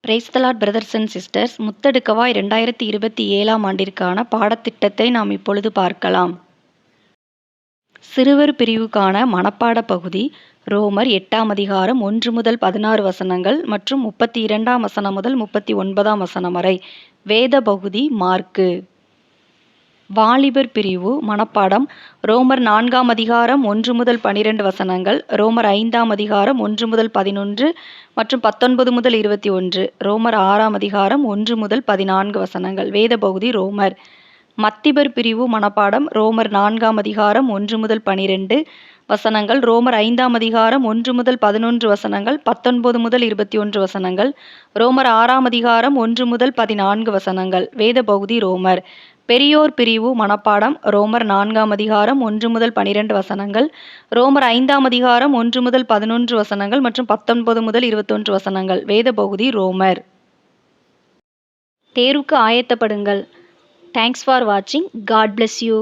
Price the Lord brothers and sisters. முத்தெடுக்கவா 2027ஆம் ஆண்டிற்கான பாடத்திட்டத்தை நாம் இப்பொழுது பார்க்கலாம். சிறுவர் பிரிவுக்கான மனப்பாட பகுதி ரோமர் 8ஆம் அதிகாரம் 1 முதல் 16 வசனங்கள் மற்றும் 32ஆம் வசனம் முதல் 39ஆம் வசனம் வரை. வேத பகுதி மார்க்கு. வாலிபர் பிரிவு மனப்பாடம் ரோமர் 4ஆம் அதிகாரம் 1 முதல் 12 வசனங்கள், ரோமர் 5ஆம் அதிகாரம் 1 முதல் 11 மற்றும் 19 முதல் 21, ரோமர் 6ஆம் அதிகாரம் 1 முதல் 14 வசனங்கள். வேத பகுதி ரோமர். மத்திபர் பிரிவு மனப்பாடம் ரோமர் 4ஆம் அதிகாரம் 1 முதல் 12 வசனங்கள், ரோமர் 5ஆம் அதிகாரம் 1 முதல் 11 வசனங்கள், 19 முதல் 21 வசனங்கள், ரோமர் 6ஆம் அதிகாரம் 1 முதல் 14 வசனங்கள். வேத பகுதி ரோமர். பெரியோர் பிரிவு மனப்பாடம் ரோமர் 4ஆம் அதிகாரம் 1 முதல் 12 வசனங்கள், ரோமர் 5ஆம் அதிகாரம் 1 முதல் 11 வசனங்கள் மற்றும் 19 முதல் 21 வசனங்கள். வேத பகுதி ரோமர். தேர்வுக்கு ஆயத்தப்படுங்கள். தேங்க்ஸ் ஃபார் வாட்சிங். God bless you.